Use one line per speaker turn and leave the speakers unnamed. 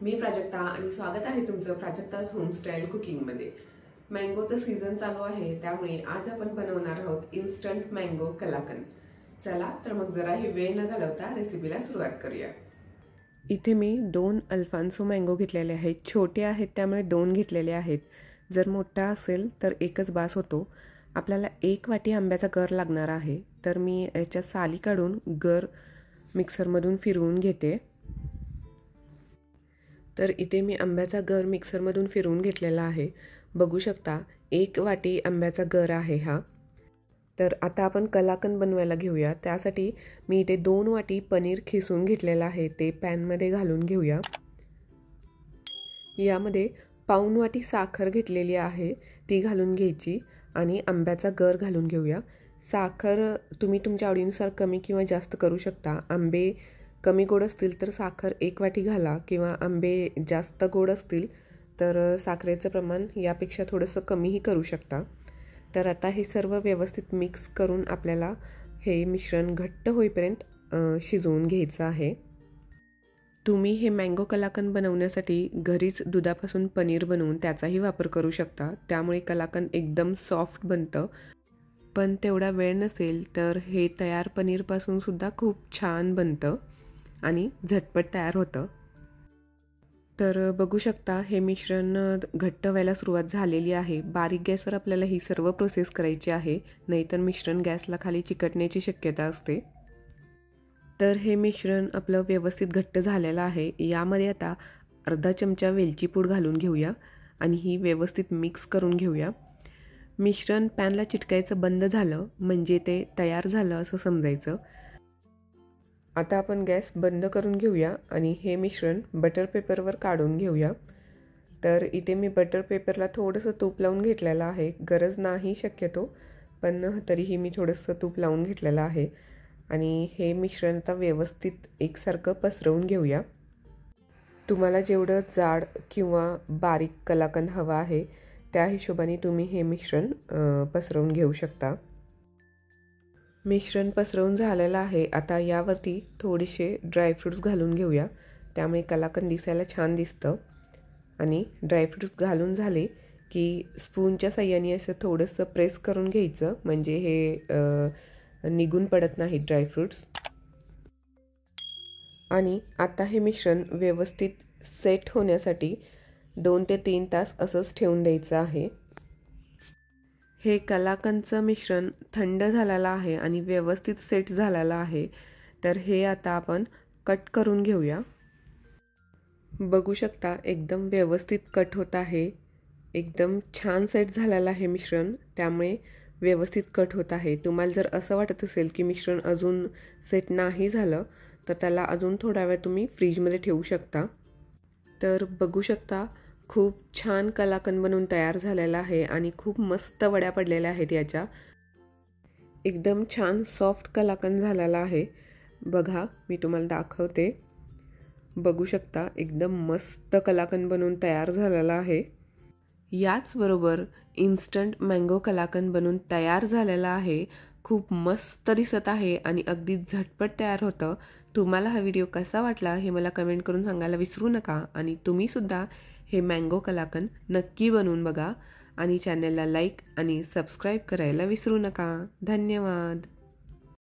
मी प्राजक्ता आणि स्वागत आहे तुमचं प्राजक्ताज होमस्टाईल कुकिंगमध्ये। मँगोचा सीझन चालू आहे, त्यामुळे आज आपण बनवणार आहोत इन्स्टंट मँगो कलाकंद। चला तर मग जराही वेळ न घालवता रेसिपीला सुरुवात करूया। इथे मी 2 अल्फान्सो मँगो घेतलेले आहेत। छोटे आहेत त्यामुळे 2 घेतलेले आहेत। जर मोठा असेल तर एकच बास होतो। आपल्याला 1 वाटी आंब्याचा गर लागणार आहे, तर मी याच्या साली काढून गर मिक्सरमधून फिरवून घेते। तर इथे मी आंब्याचा गर मिक्सरमधून फिरवून घेतलेला आहे। बघू शकता 1 वाटी आंब्याचा गर आहे हा। तर आता आपण कलाकंद बनवायला घेऊया। त्यासाठी मी इथे 2 वाटी पनीर खिसून घेतलेला आहे, ते पॅनमध्ये घालून घेऊया। यामध्ये पाऊण वाटी साखर घेतलेली आहे, ती घालून घ्यायची आणि आंब्याचा गर घालून घेऊया। साखर तुम्ही तुमच्या आवडीनुसार कमी किंवा जास्त करू शकता। आंबे कमी गोड असतील तर साखर 1 वाटी घाला, किंवा आंबे जास्त गोड असतील तर साखरेचं प्रमाण यापेक्षा थोडंसं कमीही करू शकता। तर आता हे सर्व व्यवस्थित मिक्स करून आपल्याला हे मिश्रण घट्ट होईपर्यंत शिजवून घ्यायचं आहे। तुम्ही हे मँगो कलाकंद बनवण्यासाठी घरीच दुधापासून पनीर बनवून त्याचाही वापर करू शकता, त्यामुळे कलाकंद एकदम सॉफ्ट बनतं। पण तेवढा वेळ नसेल तर हे तयार पनीरपासून सुद्धा खूप छान बनतं आणि झटपट तयार होतं। तर बघू शकता हे मिश्रण घट्ट व्हायला सुरुवात झालेली आहे। बारीक गॅसवर आपल्याला ही सर्व प्रोसेस करायची आहे, नाहीतर मिश्रण गॅसला खाली चिकटण्याची शक्यता असते। तर हे मिश्रण आपलं व्यवस्थित घट्ट झालेलं आहे। यामध्ये आता अर्धा चमचा वेलची पूड घालून घेऊया आणि ही व्यवस्थित मिक्स करून घेऊया। मिश्रण पॅनला चिटकायचं बंद झालं म्हणजे ते तयार झालं असं समजायचं। आता आपण गॅस बंद करून घेऊया आणि हे मिश्रण बटर पेपरवर काढून घेऊया। तर इथे मी बटर पेपरला थोडंसं तूप लावून घेतलेलं आहे, गरज नाही शक्यतो, पण तरीही मी थोडंसं तूप लावून घेतलेलं आहे। आणि हे मिश्रण आता व्यवस्थित एकसारखं पसरवून घेऊया। तुम्हाला जेवढं जाड किंवा बारीक कलाकंद हवा आहे त्या हिशोबाने तुम्ही हे मिश्रण पसरवून घेऊ शकता। मिश्रण पसरवून झालेलं आहे। आता यावरती थोडेसे ड्रायफ्रूट्स घालून घेऊया, त्यामुळे कलाकंद दिसायला छान दिसतं। आणि ड्रायफ्रूट्स घालून झाले की स्पूनच्या साहाय्याने असं थोडंसं प्रेस करून घ्यायचं, म्हणजे हे निघून पडत नाही ड्रायफ्रूट्स। आणि आता हे मिश्रण व्यवस्थित सेट होण्यासाठी 2 ते 3 तास असंच ठेवून द्यायचं आहे। हे कलाकंदचं मिश्रण थंड झालेलं आहे आणि व्यवस्थित सेट झालेलं आहे। तर हे आता आपण कट करून घेऊया। बघू शकता एकदम व्यवस्थित कट होत आहे, एकदम छान सेट झालेलं आहे मिश्रण, त्यामुळे व्यवस्थित कट होत आहे। तुम्हाला जर असं वाटत असेल की मिश्रण अजून सेट नाही झालं तर त्याला अजून थोडा वेळ तुम्ही फ्रीजमध्ये ठेवू शकता। तर बघू शकता खूप छान कलाकंद बनवून तयार झालेला आहे आणि खूप मस्त वड्या पडलेल्या आहेत याच्या। एकदम छान सॉफ्ट कलाकंद झालेला आहे। बघा मी तुम्हाला दाखवते, बघू शकता एकदम मस्त कलाकंद बनवून तयार झालेला आहे। याचबरोबर इन्स्टंट मँगो कलाकंद बनवून तयार झालेला आहे। खूप मस्त दिसत आहे आणि अगदी झटपट तयार होतं। तुम्हाला हा व्हिडिओ कसा वाटला हे मला कमेंट करून सांगायला विसरू नका। आणि तुम्ही सुद्धा हे मँगो कलाकंद नक्की बनवून बघा आणि चॅनलला लाईक आणि सबस्क्राईब करायला विसरू नका। धन्यवाद।